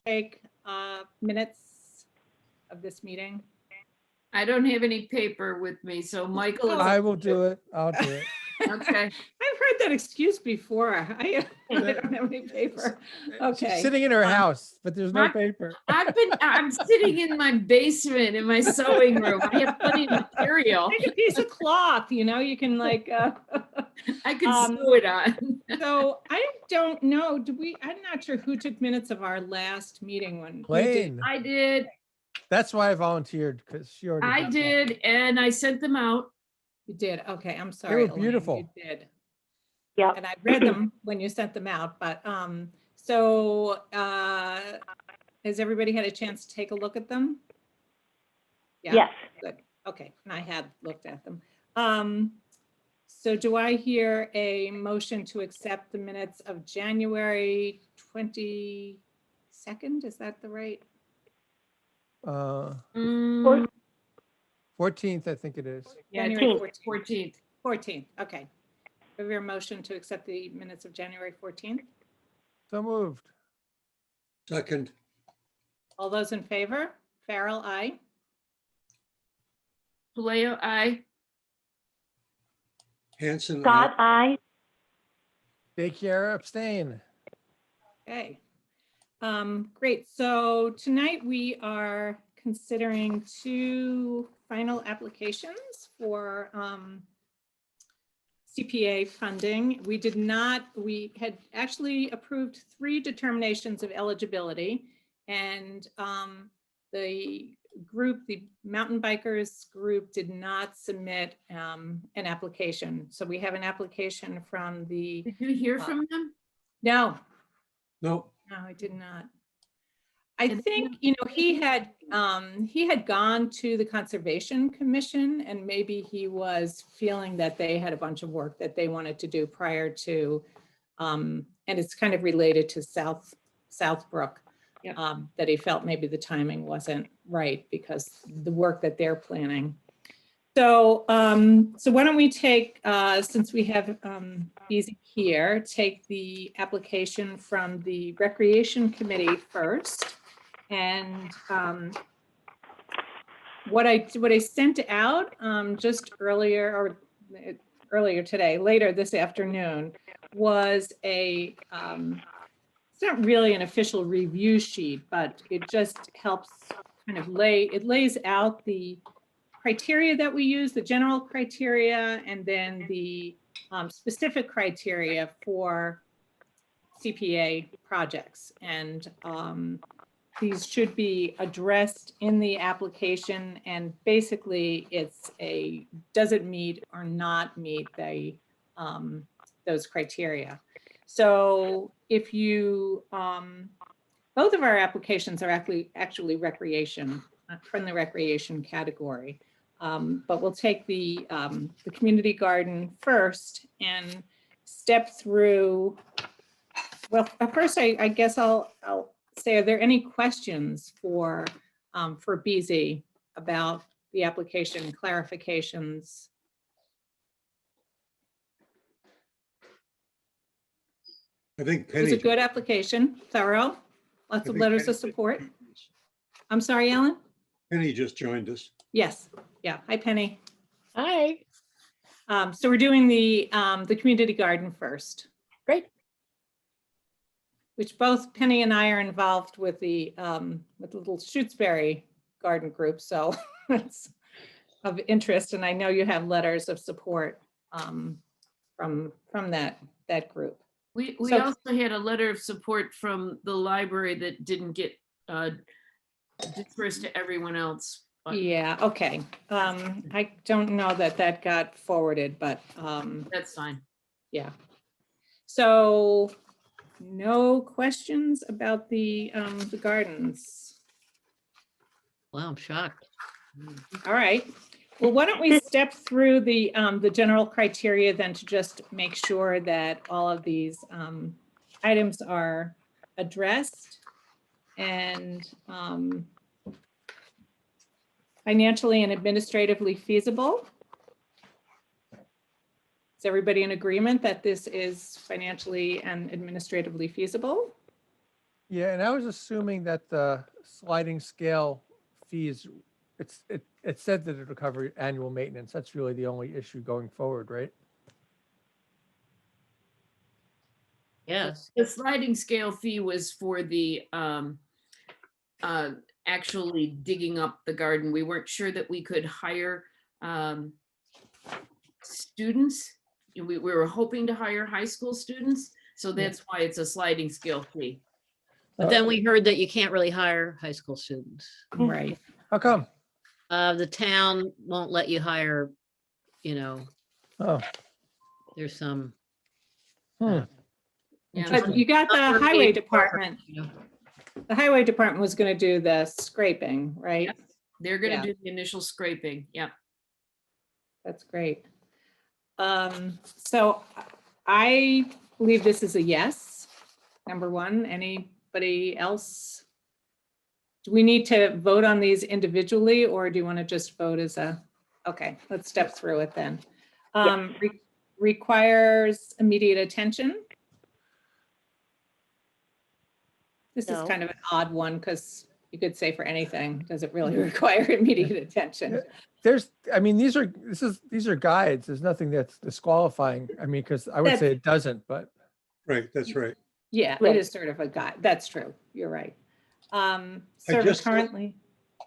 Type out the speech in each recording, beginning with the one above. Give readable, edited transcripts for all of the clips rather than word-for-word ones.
take minutes of this meeting? I don't have any paper with me, so Michael is. I will do it. I'll do it. Okay. I've heard that excuse before. I don't have any paper. Okay. She's sitting in her house, but there's no paper. I'm sitting in my basement in my sewing room. I have plenty of material. Take a piece of cloth, you know, you can like I could sew it on. so I don't know. I'm not sure who took minutes of our last meeting when Lane. I did. That's why I volunteered, because she already. I did, and I sent them out. You did. Okay, I'm They sorry. were Elaine, beautiful. you did. Yeah. And I read them when you sent them out, but so has everybody had a chance to take a look at them? Yeah. Yes. Good. Okay, and I had looked at them. So do I hear a motion to accept the minutes of January 22nd? Is that the right? 14th, I think it is. Yeah, January 14th. 14th, okay. Have your motion to accept the minutes of January 14th? So moved. Second, All those in favor? Farrell, aye. Paleo, aye. Hanson, Scott, aye. Daycare abstain. Okay. Great. So tonight we are considering two final applications for CPA funding. We had actually approved 3 determinations of eligibility, and the mountain bikers group did not submit an application. So we have an application from the, Did you hear from them? no, no, I did not. I think, you know, he had gone to the Conservation Commission, and maybe he was feeling that they had a bunch of work that they wanted to do prior to, and it's kind of related to Southbrook, Yep. that he felt maybe the timing wasn't right because the work that they're planning. So, so why don't we take, since we have Easy here, take the application from the Recreation Committee first. And what I sent out just earlier today, later this afternoon, was a, it's not really an official review sheet, but it just helps kind of lays out the criteria that we use, the general criteria, and then the specific criteria for CPA projects. And these should be addressed in the application, and basically it's does it meet or not meet the those criteria. So if you, both of our applications are actually recreation, from the recreation category. But we'll take the community garden first and step through. Well, first, I guess I'll say, are there any questions for BZ about the application, clarifications? I think It was Penny. a good application, thorough, lots of letters of support. I'm sorry, Ellen? Penny just joined us. Yes, yeah, hi Penny. Hi, So we're doing the community garden first, great. which both Penny and I are involved with the little Shutesbury garden group. So it's of interest. And I know you have letters of support from that group. We So- also had a letter of support from the library that didn't get dispersed to everyone else. But Yeah, okay. I don't know that got forwarded, but that's fine. yeah. So no questions about the gardens. Wow, I'm shocked. All right. Well, why don't we step through the general criteria then to just make sure that all of these items are addressed and financially and administratively feasible. Is everybody in agreement that this is financially and administratively feasible? Yeah, and I was assuming that the sliding scale fees, it said that it would cover annual maintenance. That's really the only issue going forward, right? Yes. The sliding scale fee was for the actually digging up the garden. We weren't sure that we could hire students. We were hoping to hire high school students, so that's why it's a sliding scale fee. But then we heard that you can't really hire high school students. Right. How come? The town won't let you hire, you know, Oh, there's some. hmm. Yeah, But you got the highway department. You know, The highway department was going to do the scraping, right? Yep. They're gonna Yeah. do the initial scraping. Yep. That's great. So I believe this is a yes. Number one, anybody else? Do we need to vote on these individually, or do you want to just vote as a, okay, let's step through it then. Requires immediate attention. This is No. kind of an odd one because you could say for anything, does it really require immediate attention? I mean, these are guides. There's nothing that's disqualifying. I mean, because I would say it doesn't, but Right, that's right. Yeah, it is sort of a guide. That's true. You're right. Serve just- currently.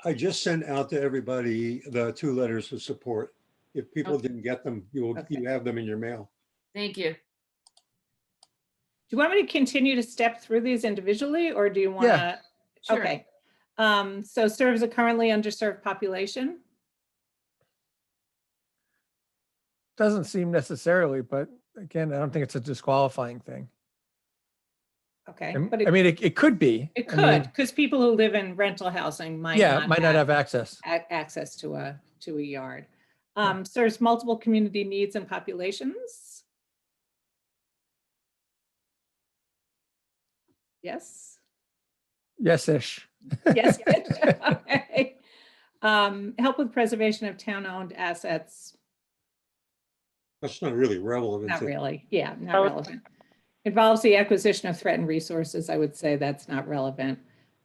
I just sent out to everybody the 2 letters of support. If people Okay. didn't get them, Okay. you have them in your mail. Thank you. Do you want me to continue to step through these individually, or do you want Yeah. to? Sure. Okay. So serves a currently underserved population. doesn't seem necessarily, but again, I don't think it's a disqualifying thing. Okay, I but I mean, it could be. it I mean, could, because people who live in rental housing might yeah, not might not have access. access to a yard. Yeah. Serves multiple community needs and populations. Yes. Yes-ish. Yes. Okay. Help with preservation of town-owned assets. That's not really relevant. Not to- really. Yeah, not relevant. Involves the acquisition of threatened resources. I would say that's not relevant.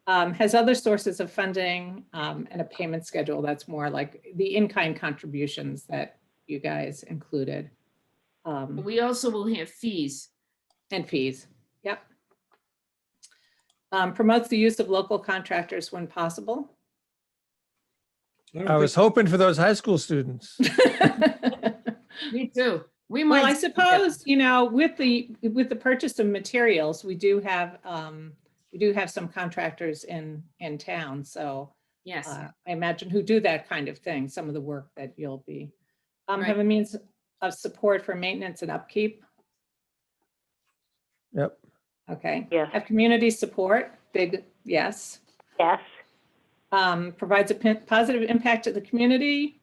Has other sources of funding and a payment schedule. That's more like the in-kind contributions that you guys included. We also will have fees. And fees. Yep. Promotes the use of local contractors when possible. don't I was think- hoping for those high school students. Me too. We might. Well, I suppose, you know, with the purchase of materials, we do have some contractors in town. So Yes. I imagine who do that kind of thing, some of the work that you'll be. Right. Have a means of support for maintenance and upkeep. Yep. Okay. Yes. Have community support, big yes. Yes. Provides a positive impact to the community.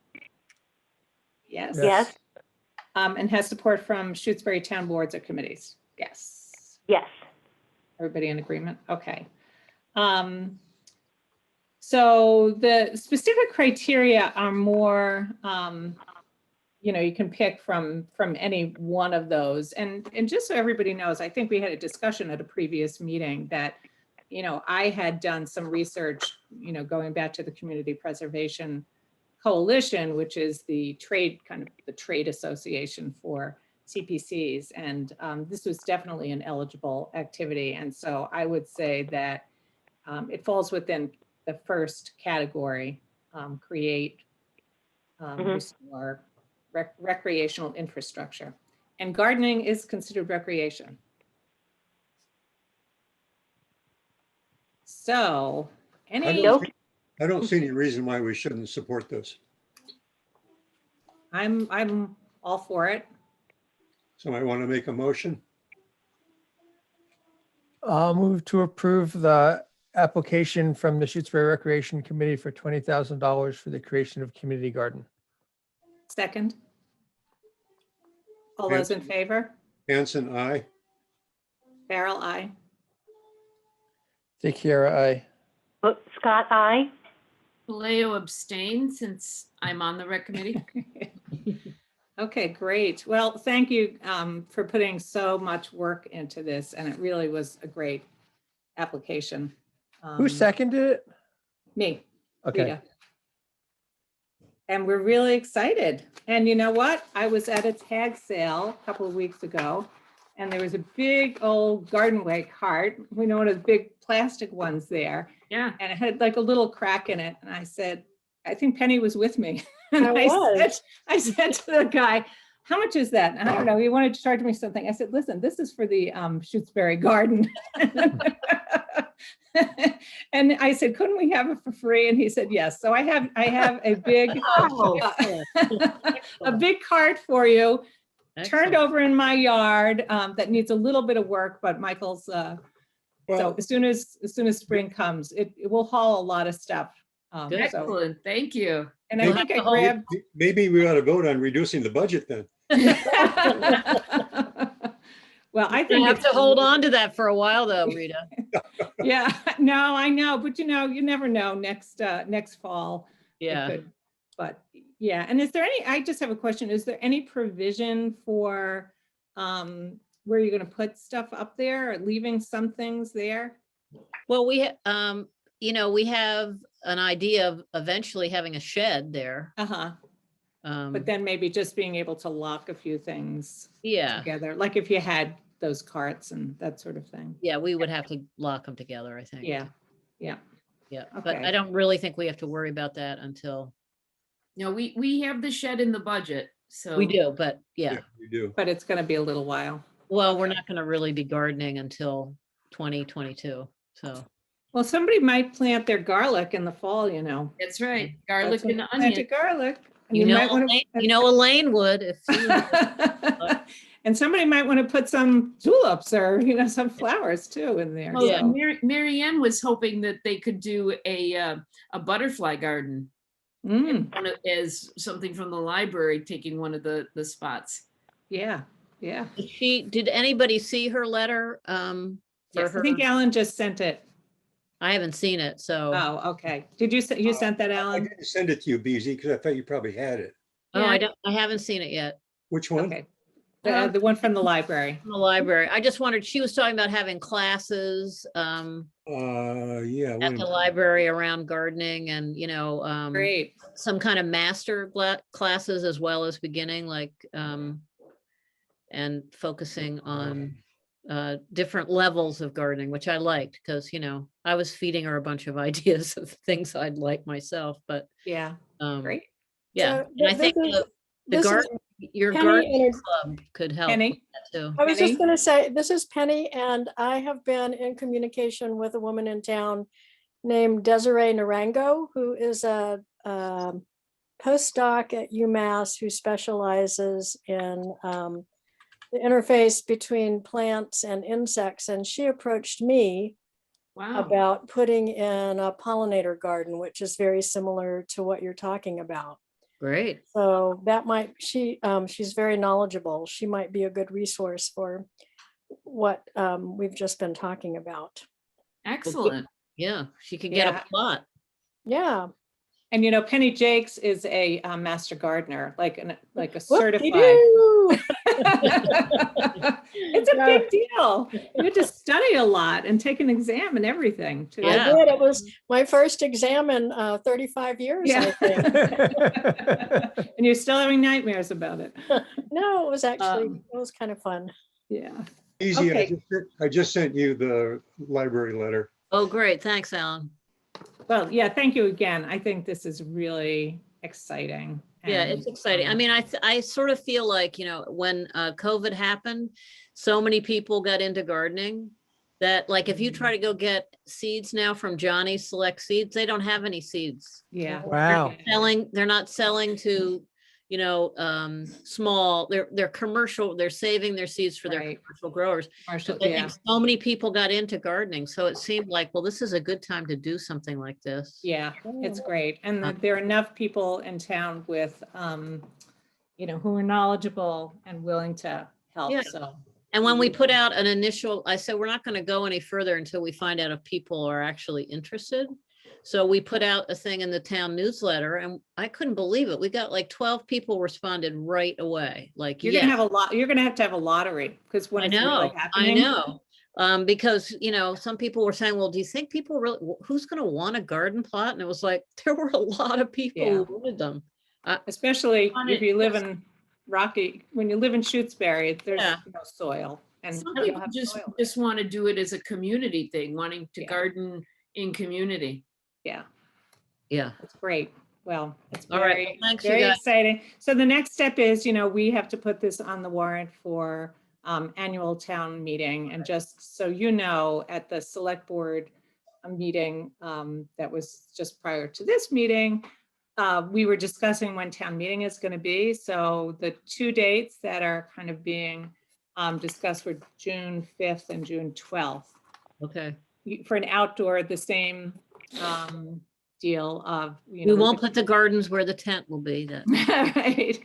Yes. Yes. And has support from Shutesbury town boards or committees. Yes. Yes. Everybody in agreement? Okay. So the specific criteria are more, you know, you can pick from any one of those. And just so everybody knows, I think we had a discussion at a previous meeting that, you know, I had done some research, you know, going back to the Community Preservation Coalition, which is the trade association for CPCs. And this was definitely an eligible activity. And so I would say that it falls within the first category, create, restore recreational infrastructure. And gardening is considered recreation. So any, I don't see any reason why we shouldn't support this. I'm all for it. Somebody want to make a motion? I'll move to approve the application from the Shutesbury Recreation Committee for $20,000 for the creation of community garden. Second. All those in favor? Hanson, aye. Farrell, aye. Dick Chiara, aye. Scott, aye. Paleo abstain since I'm on the rec committee. Okay, great. Well, thank you for putting so much work into this, and it really was a great application. Who seconded it? Me. Okay. Rita. And we're really excited. And you know what? I was at a tag sale a couple of weeks ago, and there was a big old Gardenway cart. We know one of the big plastic ones there, Yeah. and it had like a little crack in it. And I said, I think Penny was with me. And I I said to the guy, how much is that? And I don't know. He wanted to charge me something. I said, listen, this is for the Shutesbury garden. And I said, couldn't we have it for free? And he said, yes. So I have a big, Oh, a big cart for you, turned Excellent. over in my yard, that needs a little bit of work, but Michael's, so Well, as soon as spring comes, it will haul a lot of stuff. Good. So, excellent. Thank you. and I You'll think have I to hold- grabbed. maybe we ought to vote on reducing the budget then. Well, I You think have to it's- hold on to that for a while though, Rita. Yeah, no, I know, but you never know, next fall. it Yeah. could. But yeah, and is there any, I just have a question, is there any provision for where you're gonna put stuff up there or leaving some things there? Well, we have an idea of eventually having a shed there. Uh-huh, Um, but then maybe just being able to lock a few things yeah, together, like if you had those carts and that sort of thing. yeah, we would have to lock them together, I think. Yeah, yeah, Yeah, but Okay. I don't really think we have to worry about that until No, we have the shed in the budget, so. we do, but yeah. We do. but it's gonna be a little while. Well, we're Okay. not gonna really be gardening until 2022, so. Well, somebody might plant their garlic in the fall, That's right. Garlic That's when and you plant your onion. garlic. and You know, might wanna- Elaine would if she was- And somebody might want to put some tulips or, some flowers too in there. Well, Yeah. so- Mary Ann was hoping that they could do a butterfly garden Mm, as something from the library, taking one of the spots. yeah, yeah. did anybody see her letter? For Yes, her, I think Alan just sent it. I haven't seen it, so. Oh, okay. Did you, you sent that, I Alan? didn't send it to you, BZ, because I thought you probably had it. Oh, Yeah. I haven't seen it yet. Which one? Okay. The one from the library. From the library. I just wondered, she was talking about having classes Yeah. wait a at the minute. library around gardening and, Great. some kind of master classes as well as beginning, like, and focusing on different levels of gardening, which I liked because, I was feeding her a bunch of ideas of things I'd like myself, but Yeah, great. yeah. So And I this think is- the this is garden, your Penny garden and club could help with Penny? that too. I was Penny? just going to say, this is Penny, and I have been in communication with a woman in town named Desiree Narango, who is a postdoc at UMass who specializes in the interface between plants and insects. And she approached me Wow. about putting in a pollinator garden, which is very similar to what you're talking about. Great. So that might, she's very knowledgeable. She might be a good resource for what we've just been talking about. Excellent. Yeah, she could get Yeah. a plot. Yeah. And Penny Jakes is a master gardener, like a certified. Whoop-de-doo. It's a big deal. You had to study a lot and take an exam and everything too. I Yeah. did. It was my first exam in 35 years, I Yeah. think. And you're still having nightmares about it. No, it was actually, Um, it was kind of fun. Yeah. Easy, Okay. I just sent you the library letter. Oh, great. Thanks, Alan. Well, yeah, thank you again. I think this is really exciting. Yeah, it's and, exciting. I mean, I sort of feel like, when COVID happened, so many people got into gardening that like, if you try to go get seeds now from Johnny's Select Seeds, they don't have any seeds. Yeah. Wow. They're not selling to, small, they're commercial, they're saving their seeds for their Right. commercial growers. Marshall, I yeah. think so many people got into gardening, so it seemed like, well, this is a good time to do something like this. Yeah, it's great. And Uh, there are enough people in town with, who are knowledgeable and willing to help. Yeah. So, And when we put out an initial, I said, we're not going to go any further until we find out if people are actually interested. So we put out a thing in the town newsletter and I couldn't believe it. We got like 12 people responded right away. Like, you're gonna yeah, have a lot, you're gonna have to have a lottery because when I it's really know, I happening. know. Because, some people were saying, well, do you think people really, who's gonna want a garden plot? And it was like, there were a lot of people Yeah. who wanted them. Especially On if it, you live in when you live in Shutesbury, there's Yeah. no soil. And Some you'll people have just soil. want to do it as a community thing, wanting to Yeah. garden in community. Yeah, Yeah. that's great. Well, it's All right. very, Well, thanks, you very guys. exciting. So the next step is, we have to put this on the warrant for annual town meeting. And just so you know, at the select board meeting that was just prior to this meeting, we were discussing when town meeting is going to be. So the two dates that are kind of being discussed were June 5th and June 12th. Okay. For an outdoor, the same deal of, We won't put the gardens where the tent will be then. right.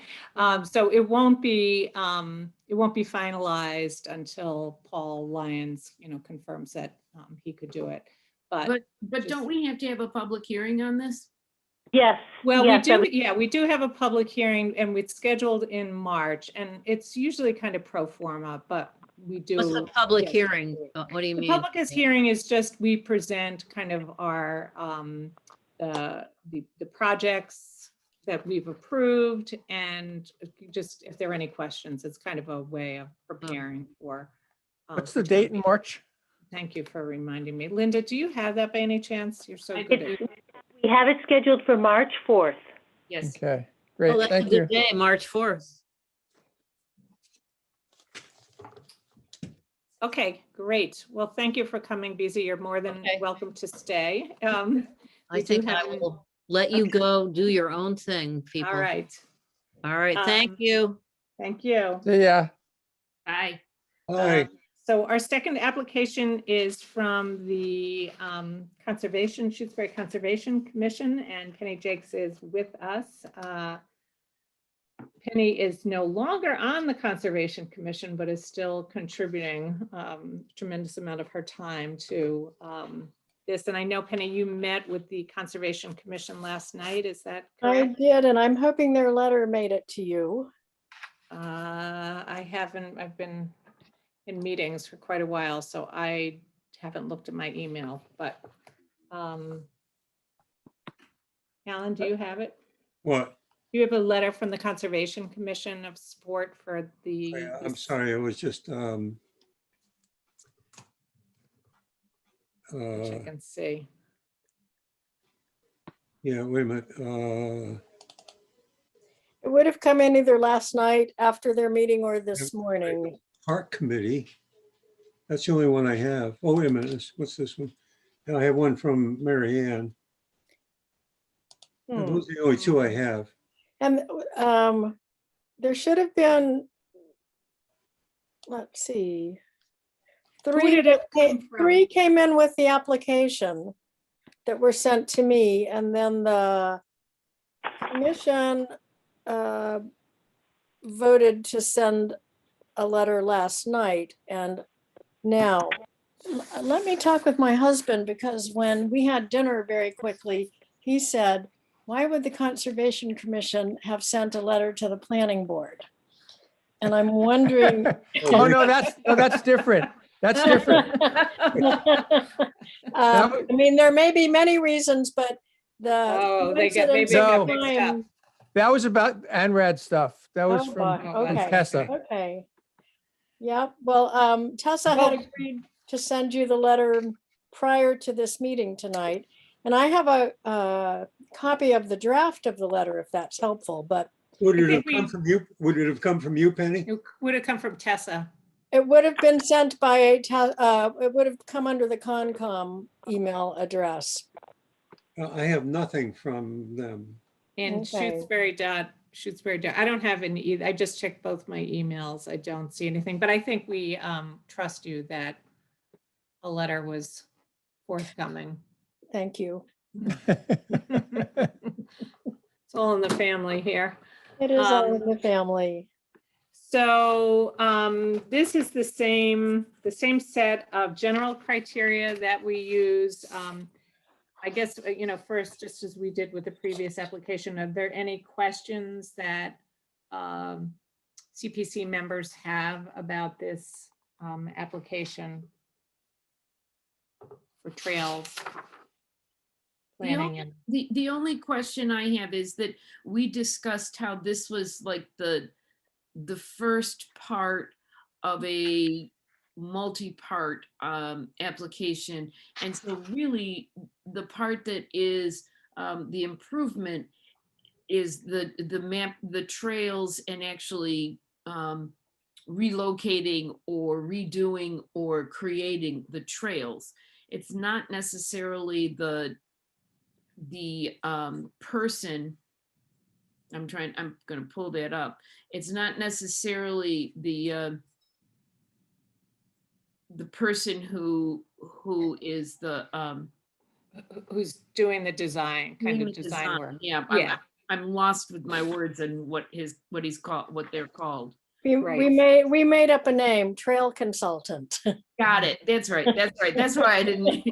So it won't be finalized until Paul Lyons, confirms that he could do it. But But don't we have to have a public hearing on this? Yes. well, yes, I was- we do have a public hearing, and it's scheduled in March, and it's usually kind of pro forma, but we do. What's the public yes. hearing? What do you The mean? public hearing is just, we present kind of our, the projects that we've approved, and just if there are any questions, it's kind of a way of preparing for. What's for the date town in March? meeting. Thank you for reminding me. Linda, do you have that by any chance? You're so I good do. at. We have it scheduled for March 4th. Yes. Okay, Oh, great, that's a thank you. good day, March 4th. Okay, great. Well, thank you for coming, Beezy. You're more than Okay. welcome to stay. I We do think I have an- will let you Okay. go do your own thing, people. All right, All right, thank Um, you. thank you. See ya. Bye. Hi, So our second application is from the Shutesbury Conservation Commission, and Penny Jakes is with us. Penny is no longer on the Conservation Commission, but is still contributing tremendous amount of her time to this. And I know, Penny, you met with the Conservation Commission last night, is that I correct? did, and I'm hoping their letter made it to you. I haven't, I've been in meetings for quite a while, so I haven't looked at my email, but Alan, do you have it? what? Do you have a letter from the Conservation Commission of support for the? I'm sorry, it was just, Check and see. yeah, wait a minute. It would have come in either last night after their meeting or this morning. Park Committee. That's the only one I have. Oh, wait a minute, what's this one? I have one from Mary Ann. Those are the only two I have. And there should have been, let's see. Three, did it come from? three came in with the application that were sent to me, and then the commission voted to send a letter last night. And now, let me talk with my husband, because when we had dinner very quickly, he said, why would the Conservation Commission have sent a letter to the planning board? And I'm wondering. Oh, no, that's different. That's different. I mean, there may be many reasons, but the. Oh, they got, coincidence maybe it got of mixed up. time- That was about ANRAD stuff. That was Oh, from boy, from okay, Tessa. okay. Yeah, well, Tessa had Well- agreed to send you the letter prior to this meeting tonight. And I have a copy of the draft of the letter, if that's helpful, but Would it I have think come we- from you? Would it have come from you, Penny? It would have come from Tessa. it would have been sent by it would have come under the Concom email address. I have nothing from them. In Okay. Shutesbury. I don't have any either. I just checked both my emails. I don't see anything, but I think we trust you that a letter was forthcoming. Thank you. It's all in the family here. It is all in the family. So this is the same set of general criteria that we use. I guess, first, just as we did with the previous application, are there any questions that CPC members have about this application? for trails. The Planning and, The only question I have is that we discussed how this was like the first part of a multi-part application. And so really the part that is the improvement is the map, the trails, and actually relocating or redoing or creating the trails. It's not necessarily the person. I'm gonna pull that up. It's not necessarily the person who is the who's doing the design, kind doing of the design work. Yeah, Yeah. I'm lost with my words and what he's called, what they're called. We Right. made up a name, trail consultant. Got it. That's right. That's right. That's why I didn't.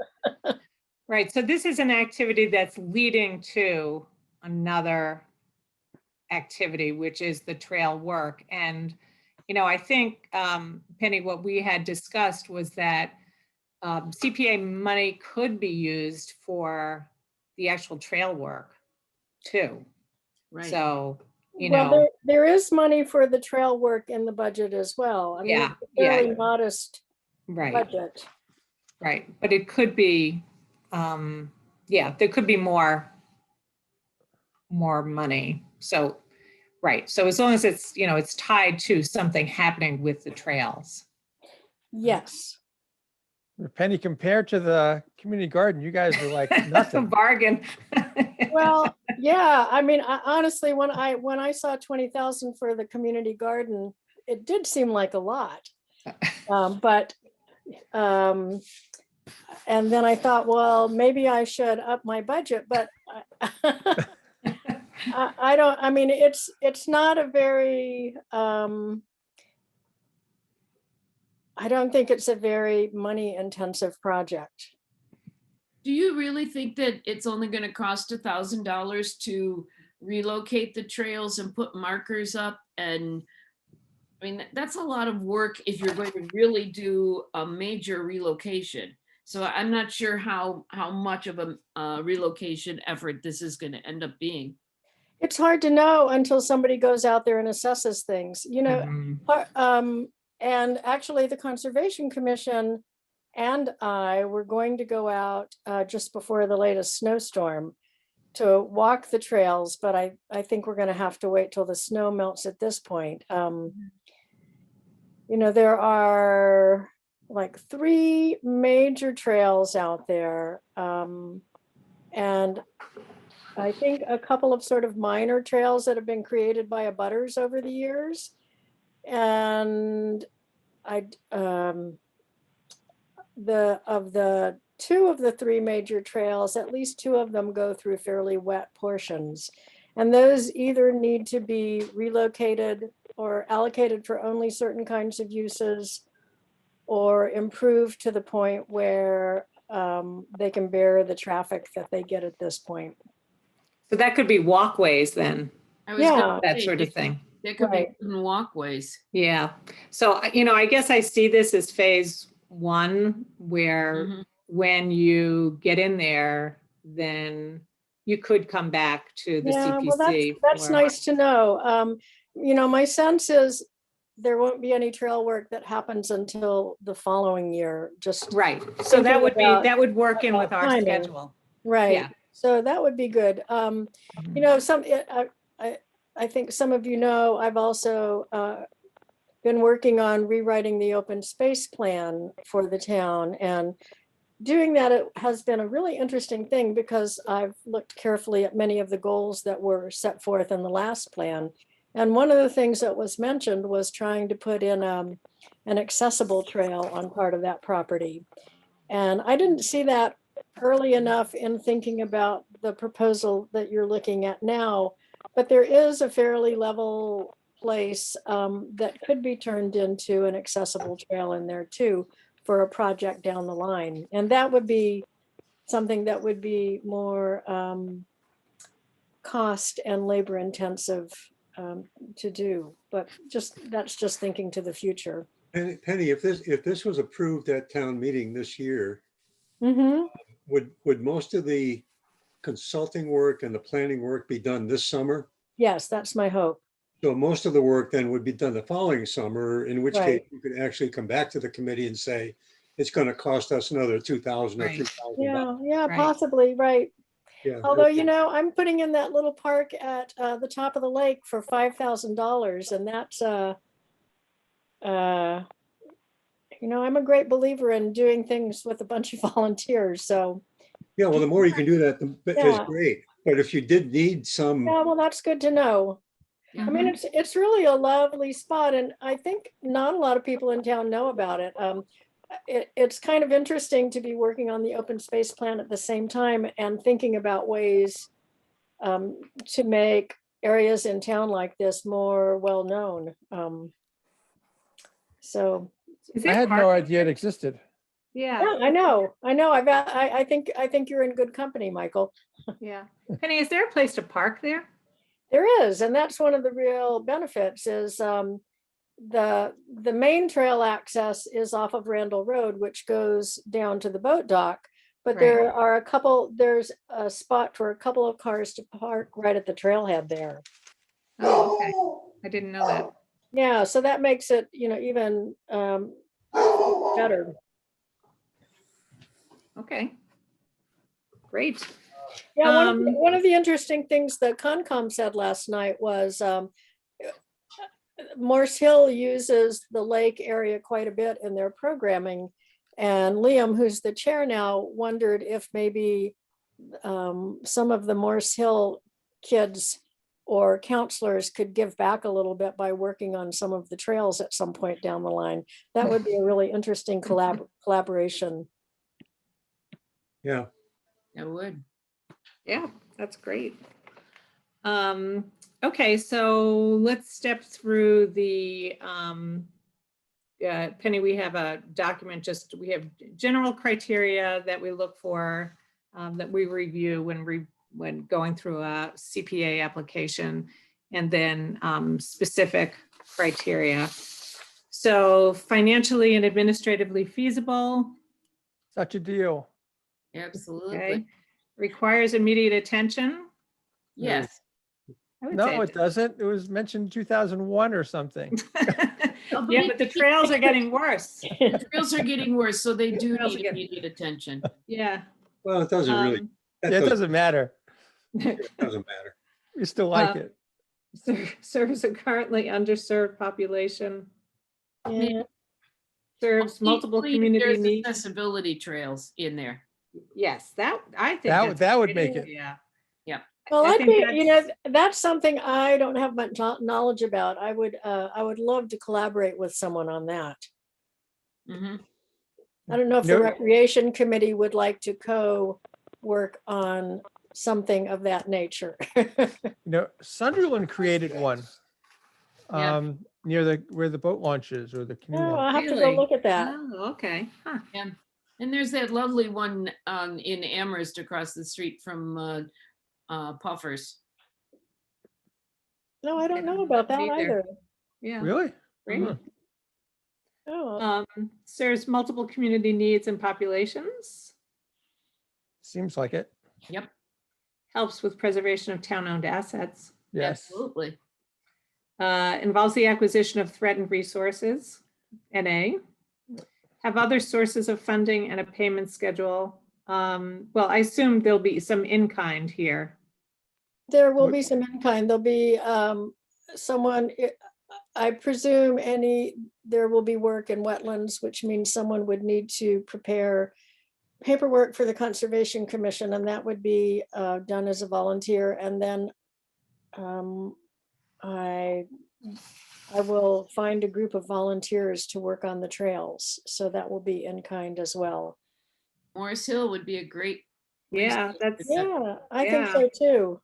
Right, so this is an activity that's leading to another activity, which is the trail work. And, I think, Penny, what we had discussed was that CPA money could be used for the actual trail work too. Right. So, Well, there is money for the trail work in the budget as well. I mean, Yeah, it's a fairly modest right, budget. right. But it could be, yeah, there could be more money. So, right. So as long as it's, it's tied to something happening with the trails. Yes. Penny, compared to the community garden, you guys are like nothing. Bargain. Well, yeah, I mean, honestly, when I saw 20,000 for the community garden, it did seem like a lot. But and then I thought, well, maybe I should up my budget, but I don't, I mean, it's not a very, I don't think it's a very money intensive project. Do you really think that it's only going to cost $1,000 to relocate the trails and put markers up? And I mean, that's a lot of work if you're going to really do a major relocation. So I'm not sure how much of a relocation effort this is going to end up being. It's hard to know until somebody goes out there and assesses things, Mhm. And actually the Conservation Commission and I were going to go out just before the latest snowstorm to walk the trails, but I think we're going to have to wait till the snow melts at this point. There are like 3 major trails out there. And I think a couple of sort of minor trails that have been created by abutters over the years. And the 2 of the 3 major trails, at least 2 of them go through fairly wet portions. And those either need to be relocated or allocated for only certain kinds of uses, or improved to the point where they can bear the traffic that they get at this point. So that could be walkways then, I was gonna that say, sort of thing. there could Right. be wooden walkways. Yeah. So, I guess I see this as phase 1, where Mhm. when you get in there, then you could come back to the Yeah, well, CPC. that's nice to know. My sense is there won't be any trail work that happens until the following year, just Right. So that thinking would be, about- that would work in about with our timing. schedule. right. Yeah. So that would be good. I think some of I've also been working on rewriting the open space plan for the town, and doing that, it has been a really interesting thing because I've looked carefully at many of the goals that were set forth in the last plan. And one of the things that was mentioned was trying to put in an accessible trail on part of that property. And I didn't see that early enough in thinking about the proposal that you're looking at now, but there is a fairly level place that could be turned into an accessible trail in there too, for a project down the line. And that would be something that would be more cost and labor intensive to do, but that's just thinking to the future. Penny, if this was approved at town meeting this year, Mm-hmm. Would most of the consulting work and the planning work be done this summer? Yes, that's my hope. So most of the work then would be done the following summer, in which case Right. you could actually come back to the committee and say, it's going to cost us another 2,000 or Right. $3,000. Yeah, yeah, Right. possibly, right. Yeah. Although, okay. I'm putting in that little park at the top of the lake for $5,000, and that's I'm a great believer in doing things with a bunch of volunteers. So Yeah, well, the more you can do that, is Yeah. great. But if you did need some, yeah, well, that's good to know. I mean, Mhm. it's really a lovely spot, and I think not a lot of people in town know about it. It's kind of interesting to be working on the open space plan at the same time and thinking about ways to make areas in town like this more well-known. So, Is I there had no parking? idea it existed. Yeah, yeah, I know. I think you're in good company, Michael. yeah. Penny, is there a place to park there? There is, and that's one of the real benefits is the main trail access is off of Randall Road, which goes down to the boat dock. But there's a spot for a couple of cars to park right at the trailhead there. Oh, okay. I didn't know that. Yeah, so that makes it, even better. Okay. Great. Yeah, Um, one of the interesting things that Concom said last night was Morse Hill uses the lake area quite a bit in their programming. And Liam, who's the chair now, wondered if maybe some of the Morse Hill kids or counselors could give back a little bit by working on some of the trails at some point down the line. That would be a really interesting collaboration. yeah, I would. Yeah, that's great. Okay, so let's step through the Penny, we have a document, we have general criteria that we look for, that we review when going through a CPA application, and then specific criteria. So financially and administratively feasible. Such a deal. Absolutely. Okay. Requires immediate attention. Yes. I would No, say it doesn't. It was mentioned 2001 or something. Yeah, but the trails are getting worse. The trails are getting worse, so they do Trails are need getting- immediate attention. Yeah. well, it doesn't really, that Yeah, it doesn't matter. doesn't matter. We still like Uh, it. Serves a currently underserved population, Yeah. serves multiple Please, community there's needs. accessibility trails in there. Yes, that, I think. That that's that would a make great it. idea. Well, I I'd think be, that's something I don't have much knowledge about. I would love to collaborate with someone on that. Mhm. I don't know if the No. Recreation Committee would like to co-work on something of that nature. Sunderland created one Yeah. near where the boat launch is, or the canoe Oh, launch. I'll have to go Really? look at that. Oh, okay. Huh. And there's that lovely one in Amherst across the street from Puffers. No, I don't I know don't about know that either. either. Yeah. Really? Great. Hmm. Oh, Serves multiple community needs and populations, Seems like it. Yep, helps with preservation of town-owned assets, Yes. absolutely. involves the acquisition of threatened resources, NA, have other sources of funding and a payment schedule. Well, I assume there'll be some in-kind here. there will What- be some in kind. There'll be someone, I presume there will be work in wetlands, which means someone would need to prepare paperwork for the Conservation Commission, and that would be done as a volunteer. And then I will find a group of volunteers to work on the trails. So that will be in kind as well. Morris Hill would be a great. Yeah, resource. that's, Yeah, I think Yeah. so too.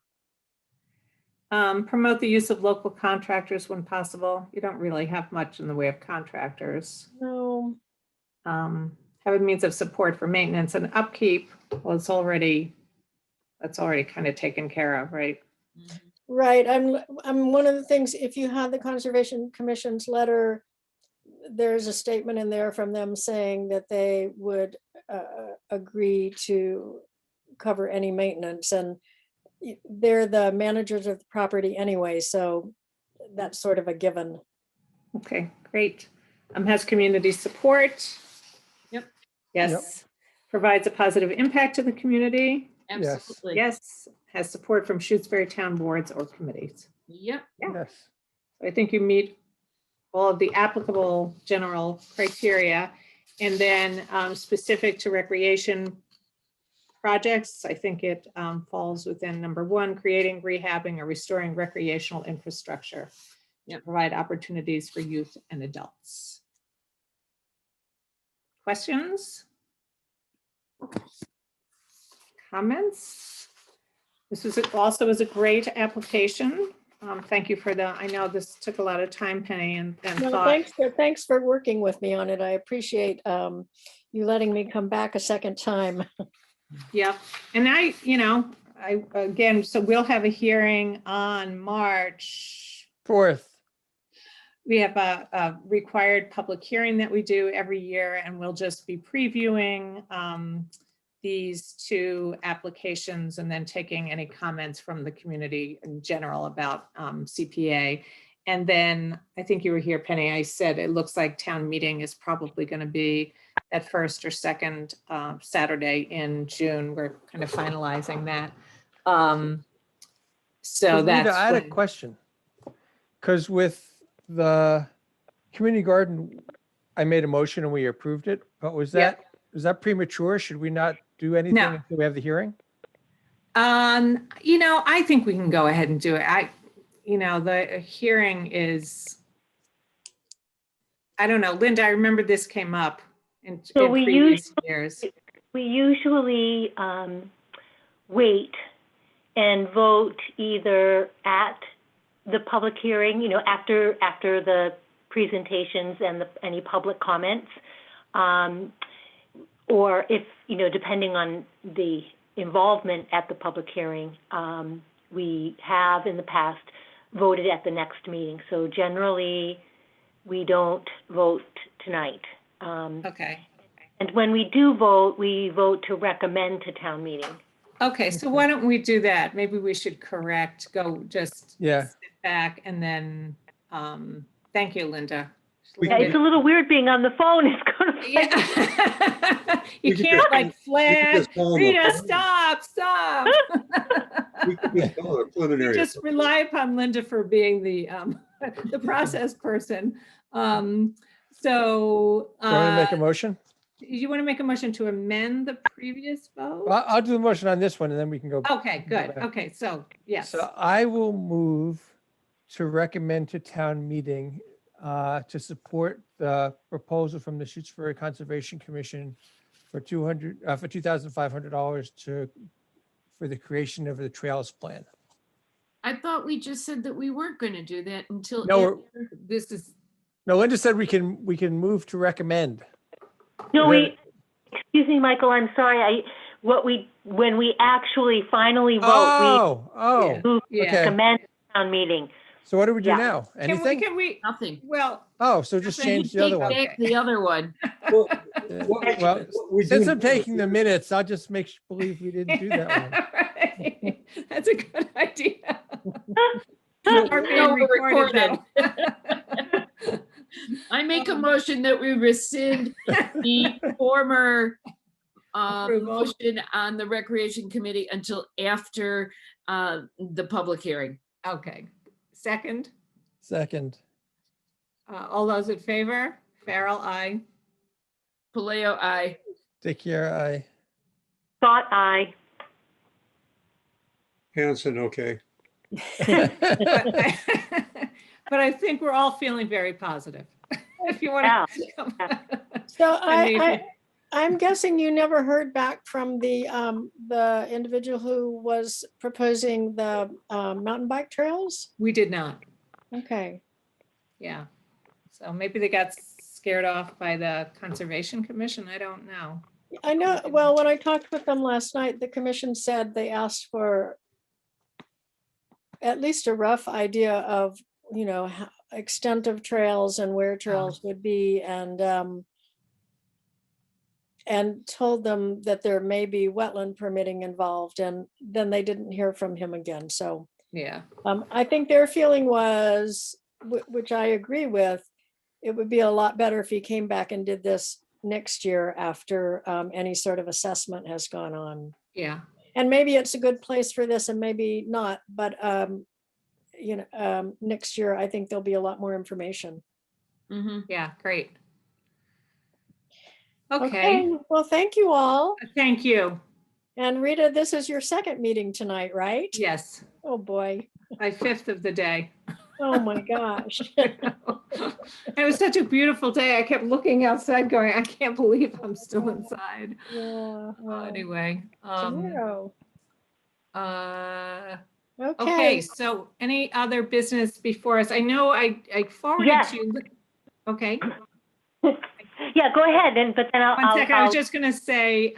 promote the use of local contractors when possible. You don't really have much in the way of contractors. No, Have a means of support for maintenance and upkeep. Well, that's already kind of taken care of, right? Mhm. right. I'm one of the things, if you had the Conservation Commission's letter, there's a statement in there from them saying that they would agree to cover any maintenance, and they're the managers of the property anyway, so that's sort of a given. Okay, great. Has community support. Yep. Yes. Provides a positive impact to the community. Absolutely. Yes. Has support from Shutesbury town boards or committees. Yep. Yeah. Yes. I think you meet all of the applicable general criteria. And then specific to recreation projects, I think it falls within number 1, creating, rehabbing, or restoring recreational infrastructure to provide opportunities for youth and adults. Questions? Comments? This was a great application. Thank you for I know this took a lot of time, Penny, and No, thought. thanks for working with me on it. I appreciate you letting me come back a second time. Yeah, and again, so we'll have a hearing on March 4th. We have a required public hearing that we do every year, and we'll just be previewing these 2 applications and then taking any comments from the community in general about CPA. And then I think you were here, Penny, I said it looks like town meeting is probably going to be that first or second Saturday in June. We're kind of finalizing that. So Rita, that's I had a when- question. Because with the community garden, I made a motion and we approved it, but was Yep. that premature? Should we not do anything No. until we have the hearing? I think we can go ahead and do it. The hearing is, I don't know, Linda, I remember this came up in So in we previous years. We usually wait and vote either at the public hearing, after the presentations and any public comments, or if, depending on the involvement at the public hearing, we have in the past voted at the next meeting. So generally, we don't vote tonight. Okay. And when we do vote, we vote to recommend to town meeting. Okay, so why don't we do that? Maybe we should just Yeah. sit back and then, thank you, Linda. Yeah, it's a little weird being on the phone. It's kind of Yeah. You We could can't just- like we could flag, just call them a Rita, preliminary- stop. We could just call it a preliminary. Just rely upon Linda for being the process person. So Do you want to make a motion? you want to make a motion to amend the previous vote? Well, I'll do the motion on this one and then we can go. Okay, good. back. Okay, so yes. So I will move to recommend to town meeting to support the proposal from the Shutesbury Conservation Commission for $2,500 for the creation of the trails plan. I thought we just said that we weren't going to do that until. No, after- This is, No, Linda said we can move to recommend. No, Yeah. excuse me, Michael, I'm sorry. When we actually finally vote, Oh, we move yeah. okay. recommend town meeting. So what do we do Yeah. now? Can we, Anything? can we, Nothing. well, Oh, so just Nothing. change the other Take one. back the other one. Well, Yeah. what- Well, what we since do- I'm taking the minutes, I'll just believe we didn't do that one. Right. That's a good idea. No, Are being we're recorded, recorded. I make a motion that we rescind the former Approval. motion on the Recreation Committee until after the public hearing. Okay, second, Second. all those in favor? Farrell, aye. Paleo, aye. Take care. I. Thought I. Hanson, okay. But I but I think we're all feeling very positive. If you want to. So Amazing. I'm guessing you never heard back from the individual who was proposing the mountain bike trails? We did not, Okay. yeah. So maybe they got scared off by the Conservation Commission, I don't know. I know, well, when I talked with them last night, the commission said they asked for at least a rough idea of, extent of trails and where trails would be, and and told them that there may be wetland permitting involved, and then they didn't hear from him again. So Yeah, I think their feeling was, which I agree with, it would be a lot better if he came back and did this next year after any sort of assessment has gone on. yeah, And maybe it's a good place for this and maybe not, but next year, I think there'll be a lot more information. Mhm. yeah, great. Okay, Well, thank you all. thank you. And Rita, this is your second meeting tonight, right? Yes, Oh, boy. my 5th of the day. Oh, my gosh. It was such a beautiful day. I kept looking outside going, I can't believe I'm still inside. Yeah, well, Anyway, tomorrow. okay, Okay. so any other business before us? I know I forwarded Yes. to you. Okay, Yeah, go ahead, but then one second. I was just gonna say,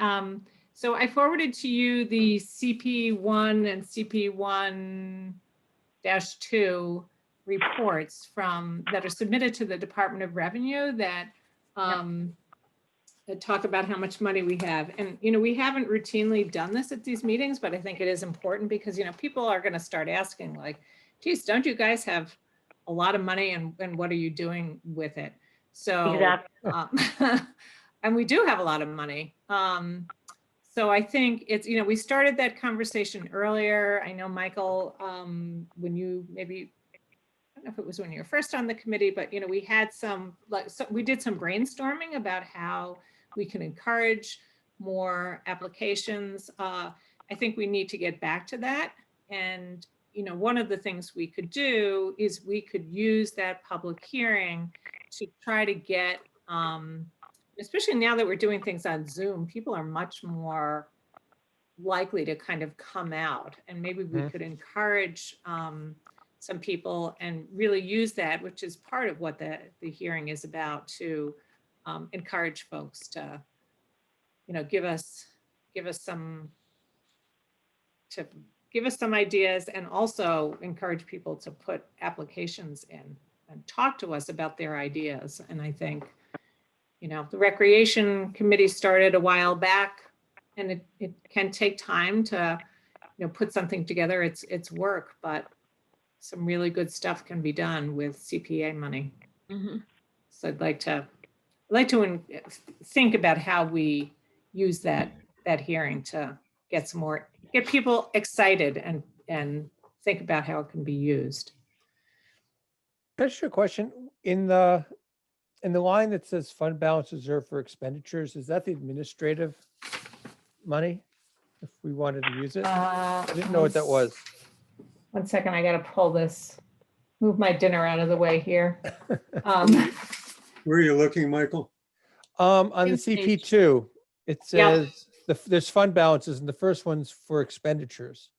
so I forwarded to you the CP1 and CP1-2 reports that are submitted to the Department of Revenue that that talk about how much money we have. And, we haven't routinely done this at these meetings, but I think it is important because, people are going to start asking like, geez, don't you guys have a lot of money and what are you doing with it? So, Exactly. and we do have a lot of money. So I think it's, we started that conversation earlier. I know, Michael, when you maybe, I don't know if it was when you were first on the committee, but, we had we did some brainstorming about how we can encourage more applications. I think we need to get back to that. And, one of the things we could do is we could use that public hearing to try to get, especially now that we're doing things on Zoom, people are much more likely to kind of come out, and maybe we could encourage some people and really use that, which is part of what the hearing is about, to encourage folks to, give us some ideas, and also encourage people to put applications in and talk to us about their ideas. And I think, the Recreation Committee started a while back, and it can take time to, put something together. It's work, but some really good stuff can be done with CPA money. Mhm. So I'd like to think about how we use that hearing to get people excited and think about how it can be used. Can I ask you a question? In the line that says fund balance reserved for expenditures, is that the administrative money? If we wanted to use it? I didn't know what that was. 1 second, I gotta move my dinner out of the way here. Where are you looking, Michael? On the Same page. CP2, it says there's fund balances, and the first one's for expenditures.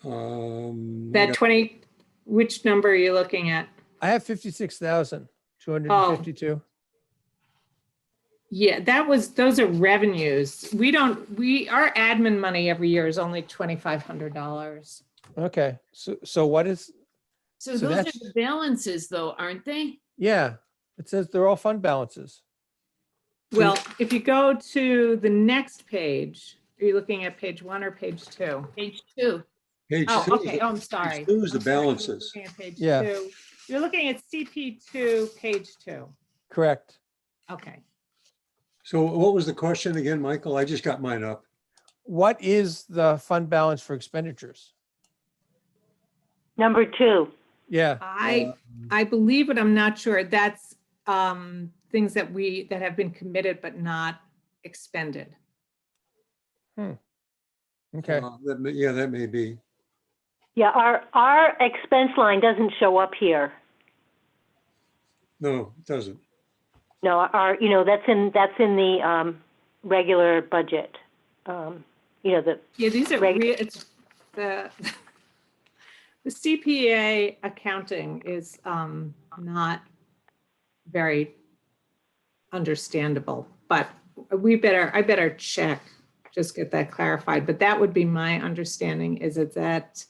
That 20, which number are you looking at? I have 56,252. Yeah, those are revenues. Our admin money every year is only $2,500. Okay, so what is? So So those are that's- the balances though, aren't they? Yeah, it says they're all fund balances. Well, if you go to the next page, are you looking at page 1 or page 2? Page 2. Page Oh, two. okay. Oh, I'm sorry. Page two is the I'm sorry. You're balances. looking at page Yeah. 2. You're looking at CP2, page 2. Correct. Okay. So what was the question again, Michael? I just got mine up. What is the fund balance for expenditures? Number 2. Yeah, I believe, but I'm not sure. That's things that have been committed but not expended. okay. That may be. Yeah, our expense line doesn't show up here. No, it doesn't. No, that's in the regular budget. The Yeah, these are it's the CPA accounting is not very understandable, but I better check, just get that clarified. But that would be my understanding, is that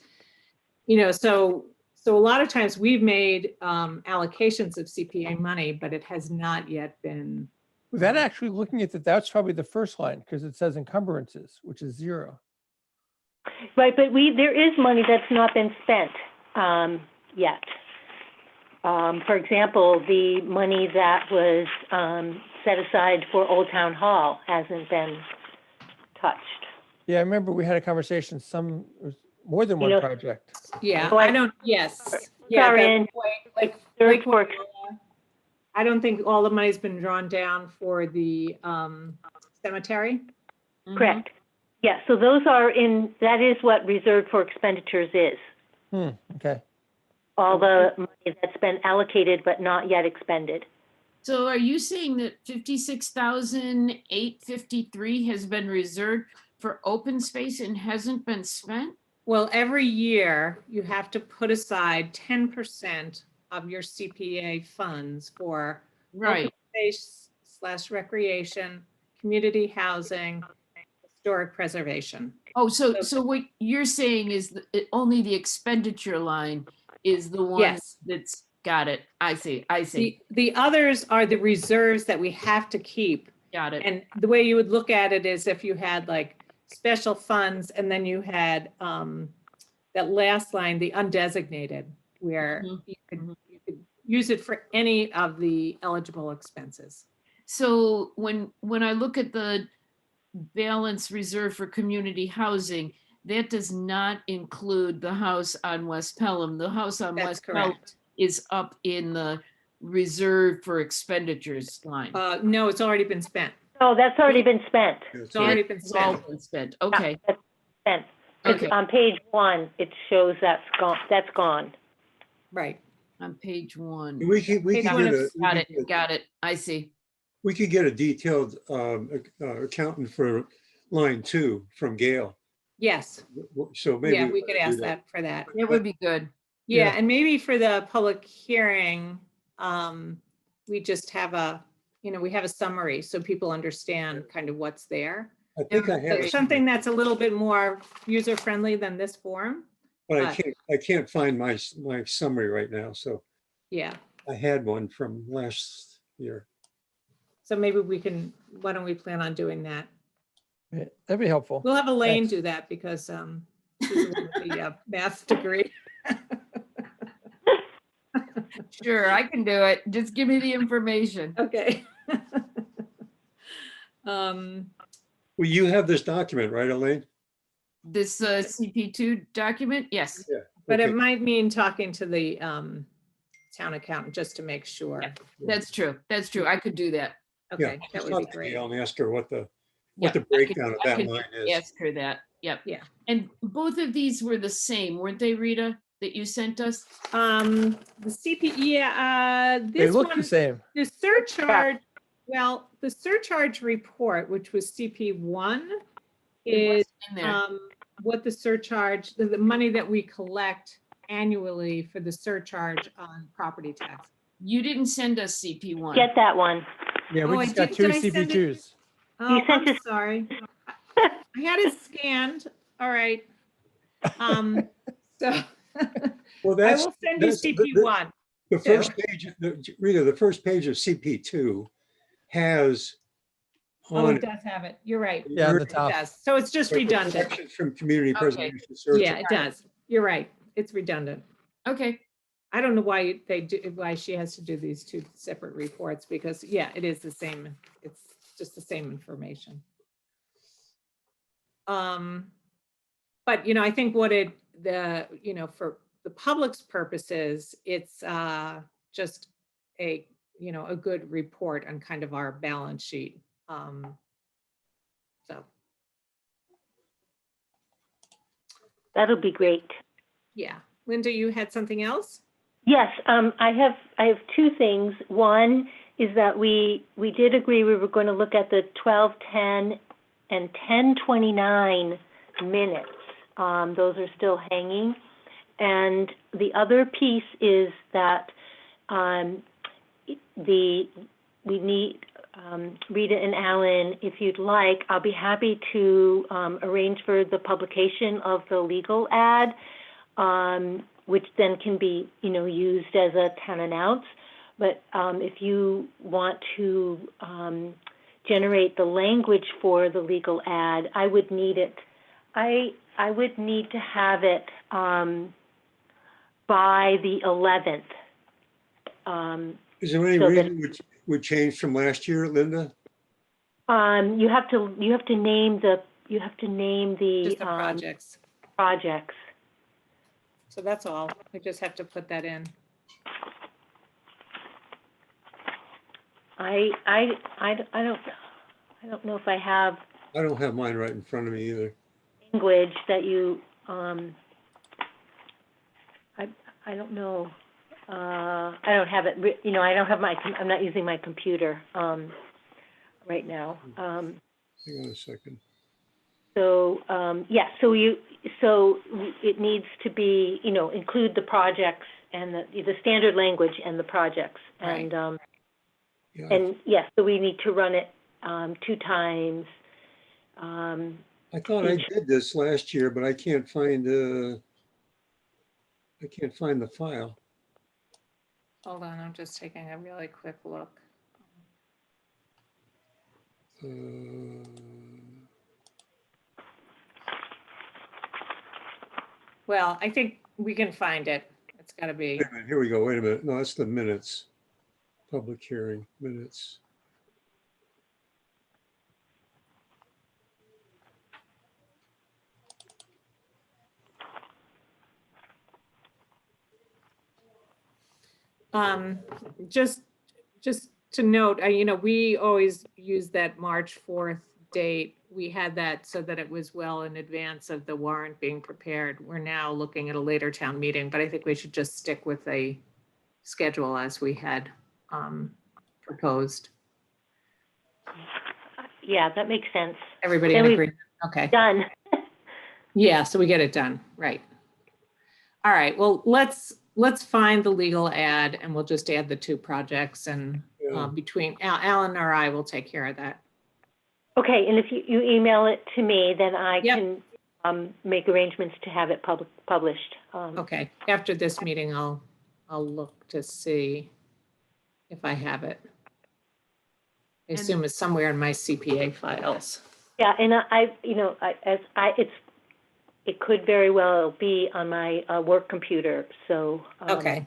so a lot of times we've made allocations of CPA money, but it has not yet been With that actually looking at that, that's probably the first line because it says encumbrances, which is 0. Right, but there is money that's not been spent yet. For example, the money that was set aside for Old Town Hall hasn't been touched. Yeah, I remember we had a conversation, it was more than one know- project. Yeah, Oh, I don't, yes. Yeah, Sorry, that's and like Reserve what for I don't think all the money's been drawn down for the cemetery. Mhm. correct. Yeah, so those are that is what reserved for expenditures is. Okay. All the money that's been allocated but not yet expended. So are you saying that 56,853 has been reserved for open space and hasn't been spent? Well, every year you have to put aside 10% of your CPA funds for Right. open space / recreation, community housing, historic preservation. Oh, so what you're saying is that only the expenditure line is the one Yes. that's got it. I see. The others are the reserves that we have to keep. Got it. And the way you would look at it is if you had like special funds and then you had that last line, the undesignated, where Mhm, you could, mhm. you could use it for any of the eligible expenses. So when I look at the balance reserved for community housing, that does not include the house on West Pelham. The house on That's West Pelham correct. is up in the reserve for expenditures line. No, it's already been spent. Oh, that's already been spent. It's already been It's all spent. been spent. Okay, Yeah, that's spent. 'Cause okay. on page 1, it shows that's gone. Right. On page 1. We could Page get one of- Got it. I see. we could get a detailed accountant for line 2 from Gail. Yes. So maybe. Yeah, we could ought to do ask that for that. That would be good. Yeah, Yeah. and maybe for the public hearing, we just have we have a summary so people understand kind of what's there. I think I have So it, something that's a little bit more user-friendly than this form. but I can't find my summary right now. So Yeah, I had one from last year. so maybe why don't we plan on doing that? Yeah, that'd be helpful. We'll have Elaine Thanks. do that because she's the one with the math degree. Sure, I can do it. Just give me the information. Okay. Well, you have this document, right, Elaine? This CP2 document? Yes. Yeah. But it Okay. might mean talking to the town accountant just to make sure. Yeah. That's true. I could do that. Yeah, Okay, that just would be talk to great. Gail and ask her what the Yep, breakdown of I that could line is. ask her that. Yep. Yeah. And both of these were the same, weren't they, Rita, that you sent us? The CP, yeah, They this look the one, same. the surcharge, well, the surcharge report, which was CP1, It is was in there. what the surcharge, the money that we collect annually for the surcharge on property tax. You didn't send us CP1. Get that one. Yeah, Oh, we I just got did- 2 did I send it? CP2s. Oh, sent I'm us- sorry. I had it scanned. All right. So Well, I that's, will send you that's CP1. the first page, Rita, the first page of CP2 has Oh, on it does have it. You're right. Yeah, on the It top. does. So it's just redundant. Sections from community Okay. preservation search. Yeah, it does. You're right. It's redundant. Okay, I don't know why why she has to do these 2 separate reports because, yeah, it is the same. It's just the same information. But, I think for the public's purposes, it's just a good report on kind of our balance sheet. So, That'll be great. yeah. Linda, you had something else? Yes, I have 2 things. One is that we did agree we were going to look at the 12:10 and 10:29 minutes. Those are still hanging. And the other piece is that we need Rita and Alan, if you'd like, I'll be happy to arrange for the publication of the legal ad, which then can be, used as a town announce. But if you want to generate the language for the legal ad, I would need it. I would need to have it by the 11th. Is there any So that- reason which would change from last year, Linda? You have to name the Just the projects. projects. So that's all. We just have to put that in. I don't know if I have I don't have mine right in front of me either. language that you I don't know. I don't have it. I don't have I'm not using my computer right now. Hang on a second. So it needs to be, include the projects and the standard language and the projects. Right. And yes, so we need to run it 2 times. I thought I did this last year, but I can't find the file. Hold on, I'm just taking a really quick look. Well, I think we can find it. It's got to be. Wait a minute, here we go. Wait a minute. No, that's the minutes. Public hearing minutes. Just to note, we always use that March 4th date. We had that so that it was well in advance of the warrant being prepared. We're now looking at a later town meeting, but I think we should just stick with a schedule as we had proposed. Yeah, that makes sense. Everybody Then in we've agreement? Okay. Done. Yeah, so we get it done, right. All right, well, let's find the legal ad and we'll just add the 2 projects and Yeah. between Alan or I will take care of that. Okay, and if you email it to me, then I Yep. can make arrangements to have it published. Okay, after this meeting, I'll look to see if I have it. I assume it's somewhere in my CPA files. Yeah, and it could very well be on my work computer. So Okay,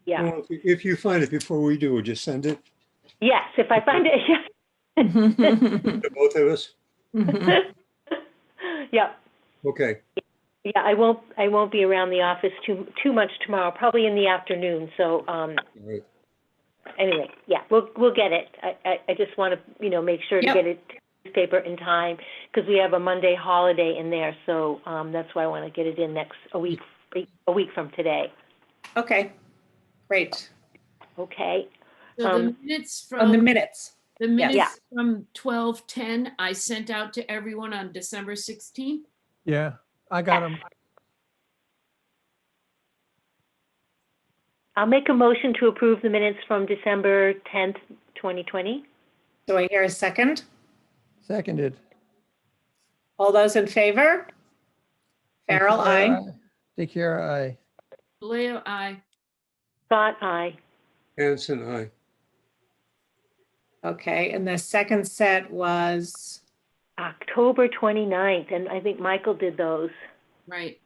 yeah, Well, if you find it before we do, just send it yes, if I find it, yes. to both of us. Yeah. Okay. Yeah, I won't be around the office too much tomorrow, probably in the afternoon. So All right. anyway, yeah, we'll get it. I just want to make sure to Yep. get it to the newspaper in time because we have a Monday holiday in there. So that's why I want to get it in a week from today. Okay, great. Okay. So the minutes On the from, minutes, the yes. minutes from 12:10, I sent out to everyone on December 16th. Yeah, I got them. I'll make a motion to approve the minutes from December 10th, 2020. Do I hear a second? Seconded. All those in favor? Farrell, aye. DeCara, aye. Leo, I. Scott, aye. Hanson, aye. Okay, and the second set was, October 29th, and I think Michael did those. Right.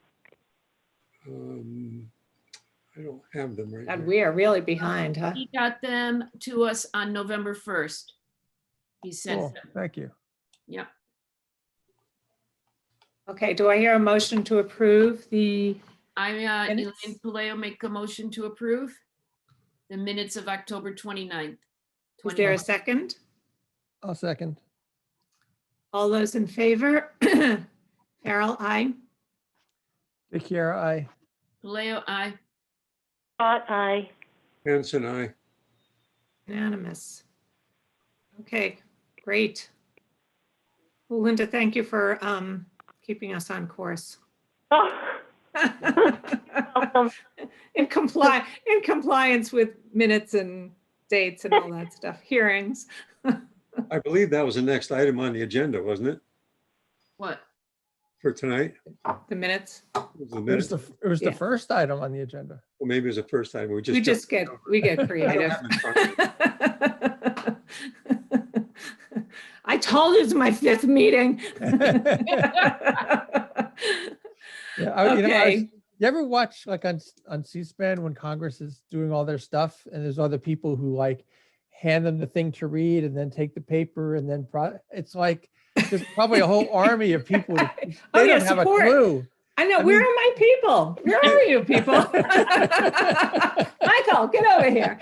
I don't have them right God, now. we are really behind, huh? He got them to us on November 1st. He sent Cool, them. thank you. Yep. Oh, Okay, do I hear a motion to approve the, I, Minutes? Elaine Paleo, make a motion to approve the minutes of October 29th. is there a 2020. second? I'll second. All those in favor? Farrell, aye. DeCara, aye. Paleo, I. Scott, aye. Hanson, aye. Unanimous. Okay, great. Well, Linda, thank you for keeping us on course. Oh, welcome. In compliance with minutes and dates and all that stuff, hearings. I believe that was the next item on the agenda, wasn't it? What? for tonight? The minutes. Was the It was minutes? it was the Yeah. first item on the agenda. Well, maybe it was the first time. We just get creative. have it in front of I told you it's my 5th meeting. Yeah, you know, Okay. you ever watch like on C-SPAN when Congress is doing all their stuff and there's other people who like hand them the thing to read and then take the paper and then it's like there's probably a whole army of people. They Oh, yeah, don't have support. a clue. I know. I Where mean- are my people? Where are you people? Michael, get over here.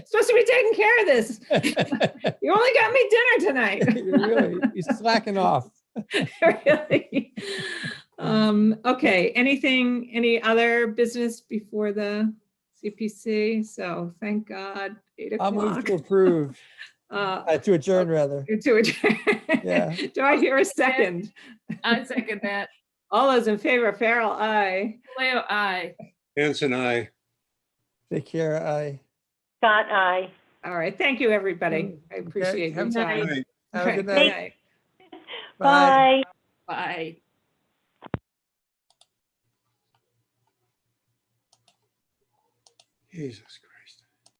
Supposed to be taking care of this. You only got me dinner tonight. You're slacking off. Really. Okay, any other business before the CPC? So thank God, 8 I'll move o'clock. to approve, to adjourn rather. To adjourn. Yeah. Do I hear a second? I second that. All those in favor, Farrell, aye. Leo, aye. Hanson, aye. Take care. Scott, aye. All right, thank you, everybody. I appreciate your have a good time. Night. Have a Okay, good good night. night. Bye. Bye. Bye. Jesus Christ.